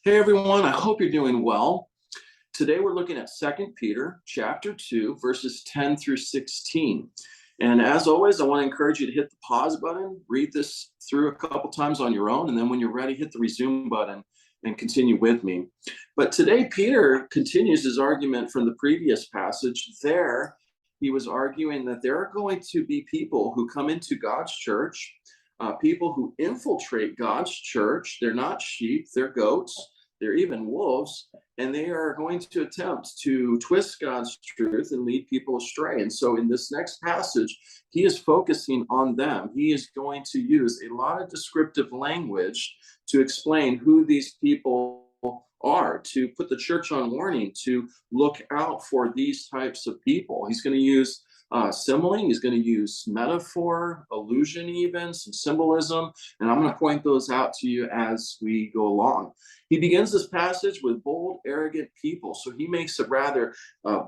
Hey everyone, I hope you're doing well. Today we're looking at 2 Peter chapter 2, verses 10 through 16. And as always, I want to encourage you to hit the pause button, read this through a couple times on your own, and then when you're ready, hit the resume button and continue with me. But today, Peter continues his argument from the previous passage. There, he was arguing that there are going to be people who come into God's church, people who infiltrate God's church. They're not sheep, they're goats. They're even wolves, and they are going to attempt to twist God's truth and lead people astray. And so in this next passage, he is focusing on them. He is going to use a lot of descriptive language to explain who these people are, to put the church on warning, to look out for these types of people. He's going to use simile, he's going to use metaphor, allusion, even some symbolism, and I'm going to point those out to you as we go along. He begins this passage with bold, arrogant people. So he makes a rather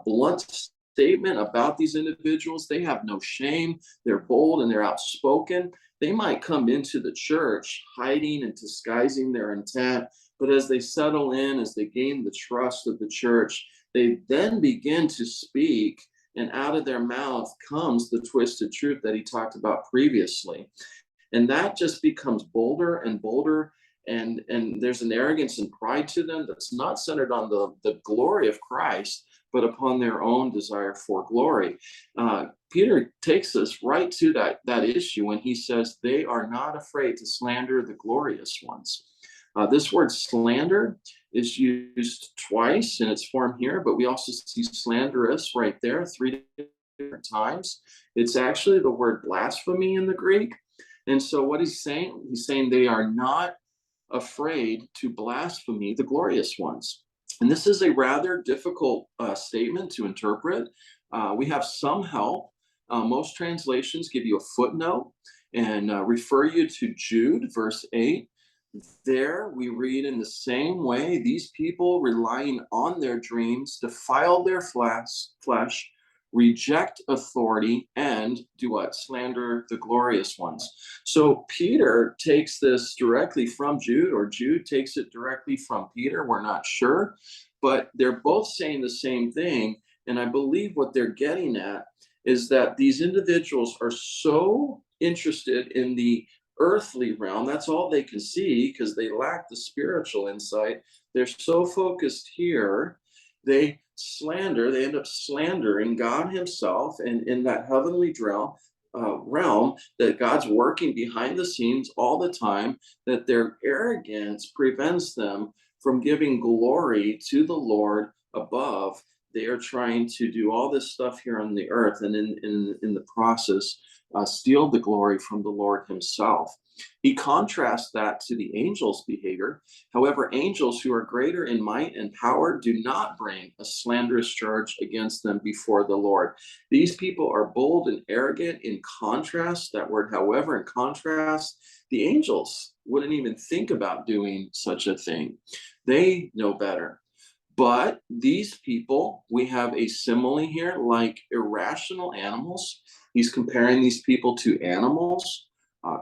blunt statement about these individuals. They have no shame. They're bold and they're outspoken. They might come into the church hiding and disguising their intent, but as they settle in, as they gain the trust of the church, they then begin to speak, and out of their mouth comes the twisted truth that he talked about previously. And that just becomes bolder and bolder. And there's an arrogance and pride to them that's not centered on the glory of Christ, but upon their own desire for glory. Peter takes us right to that issue when he says they are not afraid to slander the glorious ones. This word slander is used twice in its form here, but we also see slanderous right there 3 different times. It's actually the word blasphemy in the Greek. And so what he's saying they are not afraid to blaspheme the glorious ones. And this is a rather difficult statement to interpret. We have some help. Most translations give you a footnote and refer you to Jude, verse 8. There we read in the same way, these people relying on their dreams defile their flesh, reject authority, and do what? Slander the glorious ones. So Peter takes this directly from Jude, or Jude takes it directly from Peter. We're not sure, but they're both saying the same thing. And I believe what they're getting at is that these individuals are so interested in the earthly realm. That's all they can see because they lack the spiritual insight. They're so focused here, they end up slandering God himself, and in that heavenly realm that God's working behind the scenes all the time, that their arrogance prevents them from giving glory to the Lord above. They are trying to do all this stuff here on the earth, and in the process, steal the glory from the Lord himself. He contrasts that to the angels' behavior. However, angels who are greater in might and power do not bring a slanderous charge against them before the Lord. These people are bold and arrogant. In contrast, that word, however, in contrast, the angels wouldn't even think about doing such a thing. They know better. But these people, we have a simile here, like irrational animals. He's comparing these people to animals,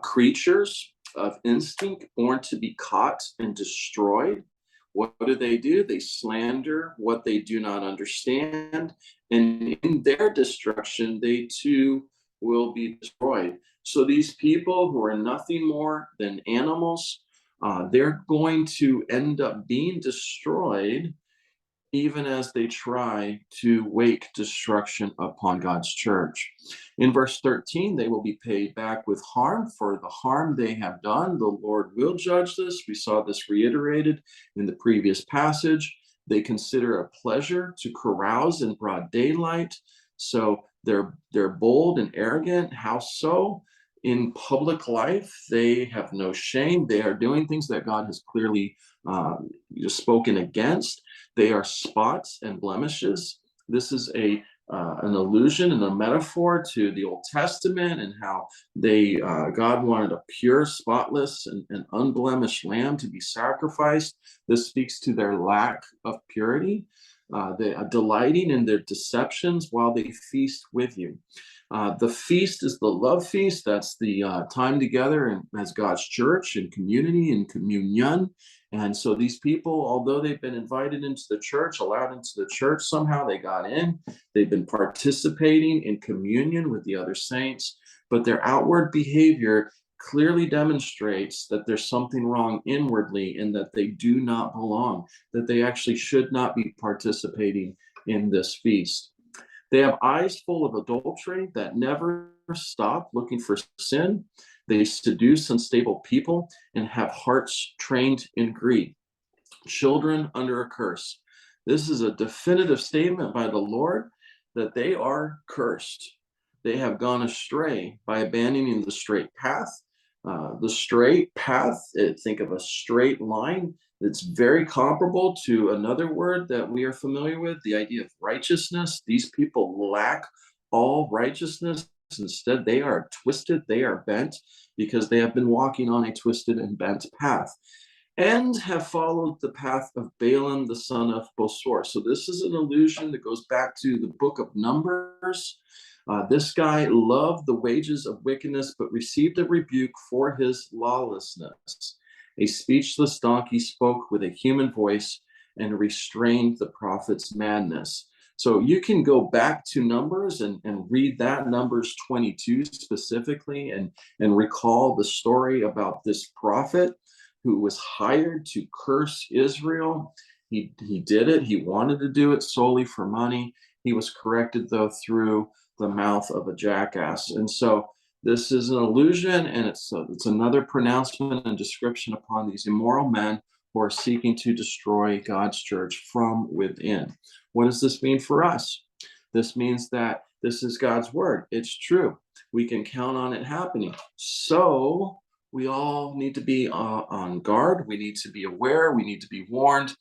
creatures of instinct, born to be caught and destroyed. What do? They slander what they do not understand. And in their destruction, they too will be destroyed. So these people who are nothing more than animals, they're going to end up being destroyed even as they try to wake destruction upon God's church. In verse 13, they will be paid back with harm for the harm they have done. The Lord will judge this. We saw this reiterated in the previous passage. They consider a pleasure to carouse in broad daylight. So they're bold and arrogant. How so? In public life, they have no shame. They are doing things that God has clearly spoken against. They are spots and blemishes. This is an allusion and a metaphor to the Old Testament and how God wanted a pure, spotless, and unblemished lamb to be sacrificed. This speaks to their lack of purity. They are delighting in their deceptions while they feast with you. The feast is the love feast. That's the time together and as God's church and community and communion. And so these people, although they've been invited into the church, allowed into the church, somehow they got in. They've been participating in communion with the other saints, but their outward behavior clearly demonstrates that there's something wrong inwardly and that they do not belong, that they actually should not be participating in this feast. They have eyes full of adultery that never stop looking for sin. They seduce unstable people and have hearts trained in greed. Children under a curse. This is a definitive statement by the Lord that they are cursed. They have gone astray by abandoning the straight path. The straight path, think of a straight line. It's very comparable to another word that we are familiar with, the idea of righteousness. These people lack all righteousness. Instead, they are twisted, they are bent, because they have been walking on a twisted and bent path and have followed the path of Balaam, the son of Bosor. So this is an allusion that goes back to the book of Numbers. This guy loved the wages of wickedness, but received a rebuke for his lawlessness. A speechless donkey spoke with a human voice and restrained the prophet's madness. So you can go back to Numbers and read that, Numbers 22 specifically, and recall the story about this prophet who was hired to curse Israel. He did it. He wanted to do it solely for money. He was corrected, though, through the mouth of a jackass. And so this is an allusion, and it's another pronouncement and description upon these immoral men who are seeking to destroy God's church from within. What does this mean for us? This means that this is God's word. It's true. We can count on it happening. So we all need to be on guard. We need to be aware. We need to be warned.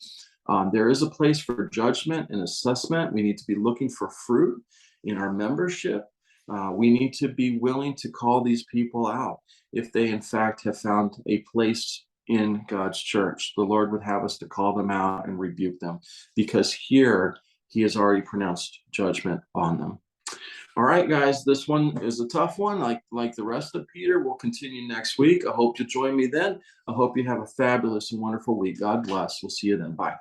There is a place for judgment and assessment. We need to be looking for fruit in our membership. We need to be willing to call these people out if they, in fact, have found a place in God's church. The Lord would have us to call them out and rebuke them, because here he has already pronounced judgment on them. All right, guys, this one is a tough one. Like the rest of Peter, we'll continue next week. I hope you'll join me then. I hope you have a fabulous and wonderful week. God bless. We'll see you then. Bye.